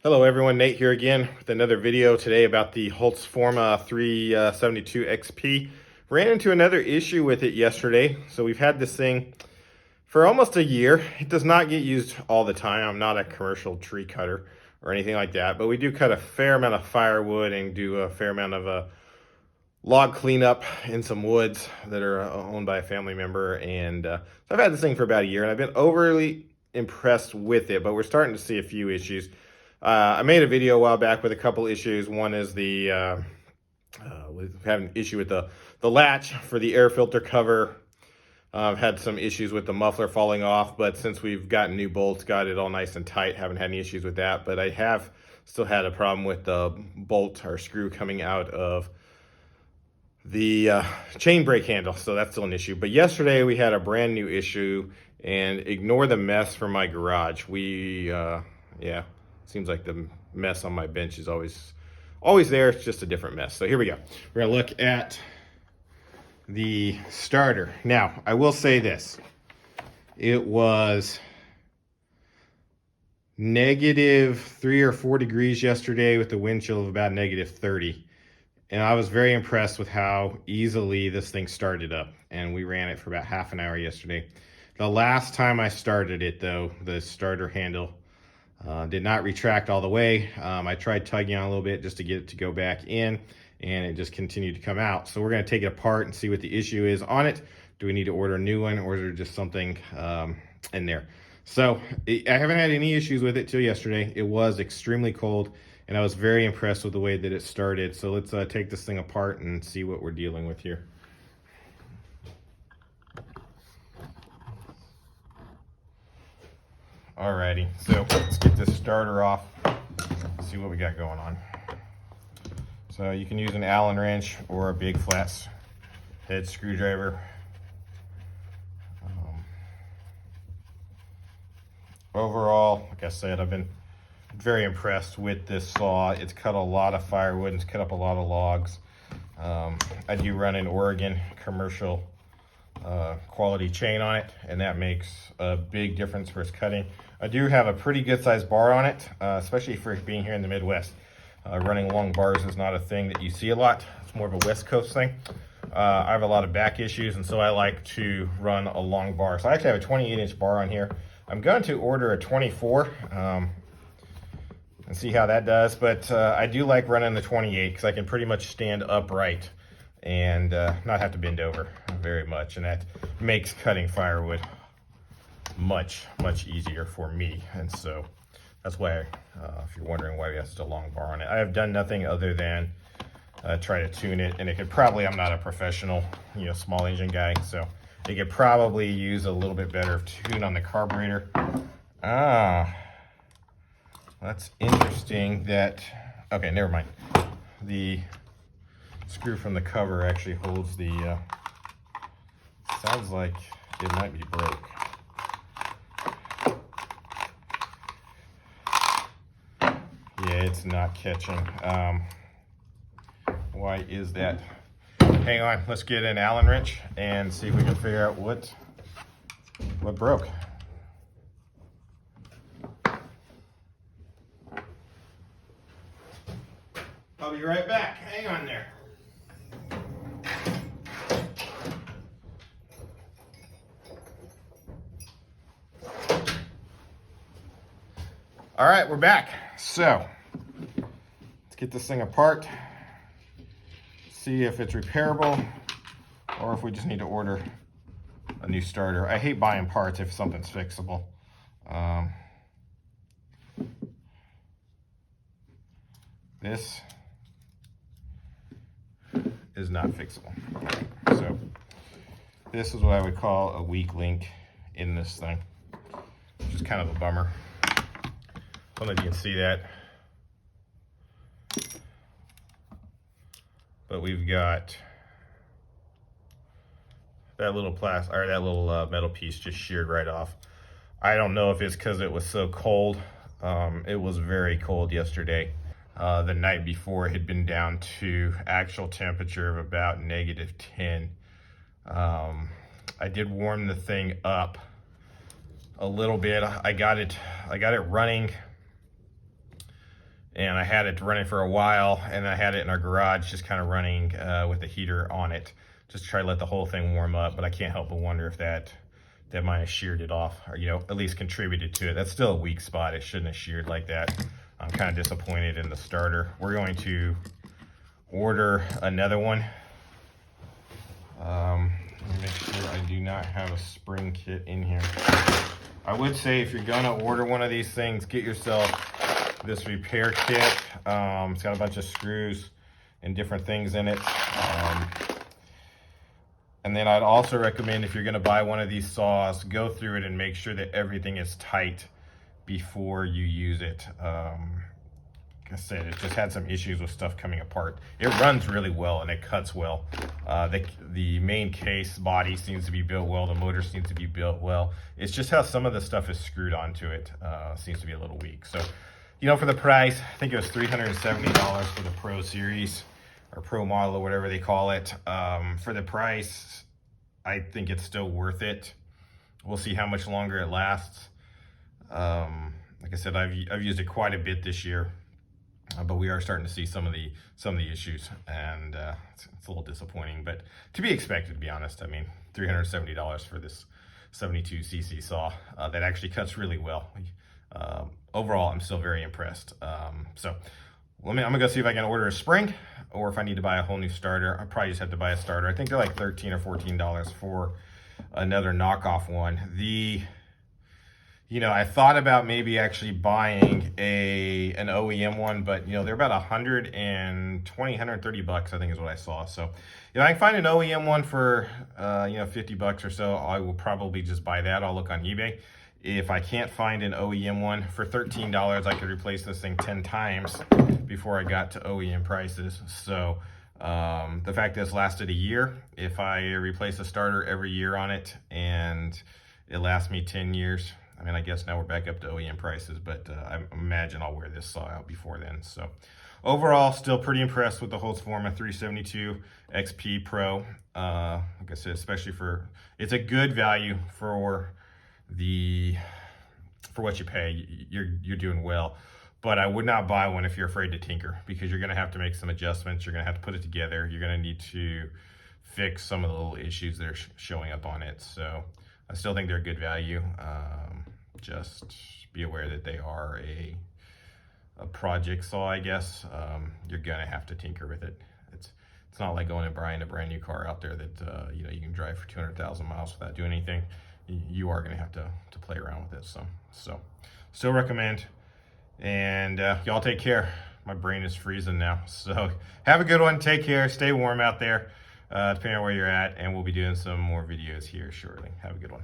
Hello everyone, Nate here again with another video today about the Holzforma 372 XP. Ran into another issue with it yesterday. So we've had this thing for almost a year. It does not get used all the time. I'm not a commercial tree cutter or anything like that, but we do cut a fair amount of firewood and do a fair amount of log cleanup in some woods that are owned by a family member. And so I've had this thing for about a year and I've been overly impressed with it, but we're starting to see a few issues. I made a video a while back with a couple issues. One is we have an issue with the latch for the air filter cover. I've had some issues with the muffler falling off, but since we've gotten new bolts, got it all nice and tight, haven't had any issues with that. But I have still had a problem with the bolt or screw coming out of the chain brake handle, so that's still an issue. But yesterday we had a brand new issue, and ignore the mess from my garage. Yeah. Seems like the mess on my bench is always there. It's just a different mess. So here we go. We're gonna look at the starter. Now, I will say this. It was -3 or 4 degrees yesterday with a wind chill of about -30. And I was very impressed with how easily this thing started up. And we ran it for about half an hour yesterday. The last time I started it though, the starter handle did not retract all the way. I tried tugging on a little bit just to get it to go back in, and it just continued to come out. So we're going to take it apart and see what the issue is on it. Do we need to order a new one, or is there just something in there? So I haven't had any issues with it till yesterday. It was extremely cold, and I was very impressed with the way that it started. So let's take this thing apart and see what we're dealing with here. Alrighty, so let's get this starter off, see what we got going on. So you can use an Allen wrench or a big flat head screwdriver. Overall, like I said, I've been very impressed with this saw. It's cut a lot of firewood, it's cut up a lot of logs. I do run an Oregon commercial quality chain on it, and that makes a big difference for its cutting. I do have a pretty good sized bar on it, especially for being here in the Midwest. Running long bars is not a thing that you see a lot. It's more of a West Coast thing. I have a lot of back issues, and so I like to run a long bar. So I actually have a 28-inch bar on here. I'm going to order a 24 and see how that does, but I do like running the 28 because I can pretty much stand upright and not have to bend over very much, and that makes cutting firewood much easier for me. And so that's why if you're wondering why we have such a long bar on it, I have done nothing other than try to tune it, and it could probably, I'm not a professional small engine guy, so it could probably use a little bit better tune on the carburetor. That's interesting. Okay, never mind. The screw from the cover actually holds the sounds like it might be broke. Yeah, it's not catching. Why is that? Hang on, let's get an Allen wrench and see if we can figure out what broke. I'll be right back. Hang on there. All right, we're back. So let's get this thing apart, see if it's repairable or if we just need to order a new starter. I hate buying parts if something's fixable. This is not fixable. So this is what I would call a weak link in this thing, which is kind of a bummer. I don't know if you can see that, but we've got that little metal piece just sheared right off. I don't know if it's because it was so cold. It was very cold yesterday. The night before it had been down to actual temperature of about -10. I did warm the thing up a little bit. I got it running and I had it running for a while, and I had it in our garage just kind of running with the heater on it, just to try to let the whole thing warm up. But I can't help but wonder if that might have sheared it off, or at least contributed to it. That's still a weak spot. It shouldn't have sheared like that. I'm kind of disappointed in the starter. We're going to order another one. Let me make sure I do not have a spring kit in here. I would say if you're gonna order one of these things, get yourself this repair kit. It's got a bunch of screws and different things in it. And then I'd also recommend, if you're gonna buy one of these saws, go through it and make sure that everything is tight before you use it. Like I said, it just had some issues with stuff coming apart. It runs really well and it cuts well. The main case body seems to be built well. The motor seems to be built well. It's just how some of the stuff is screwed onto it seems to be a little weak. So, for the price, I think it was $370 for the Pro Series or Pro model or whatever they call it. For the price, I think it's still worth it. We'll see how much longer it lasts. Like I said, I've used it quite a bit this year. But we are starting to see some of the issues, and it's a little disappointing, but to be expected, to be honest. I mean, $370 for this 72cc saw that actually cuts really well. Overall, I'm still very impressed. So I'm gonna go see if I can order a spring, or if I need to buy a whole new starter. I probably just have to buy a starter. I think they're like $13 or $14 for another knockoff one. I thought about maybe actually buying an OEM one, but they're about 120, 130 bucks, I think is what I saw. So if I can find an OEM one for 50 bucks or so, I will probably just buy that. I'll look on eBay. If I can't find an OEM one for $13, I could replace this thing 10 times before I got to OEM prices. So the fact that it's lasted a year, if I replace a starter every year on it and it lasts me 10 years, I mean, I guess now we're back up to OEM prices, but I imagine I'll wear this saw out before then. So overall, still pretty impressed with the Holzforma 372 XP Pro. Like I said, especially it's a good value for what you pay. You're doing well. But I would not buy one if you're afraid to tinker, because you're gonna have to make some adjustments. You're gonna have to put it together. You're gonna need to fix some of the little issues that are showing up on it. So I still think they're a good value. Just be aware that they are a project saw, I guess. You're gonna have to tinker with it. It's not like going and buying a brand new car out there that you can drive for 200,000 miles without doing anything. You are gonna have to play around with it. So still recommend. And y'all take care. My brain is freezing now. So have a good one. Take care. Stay warm out there, depending on where you're at. And we'll be doing some more videos here shortly. Have a good one.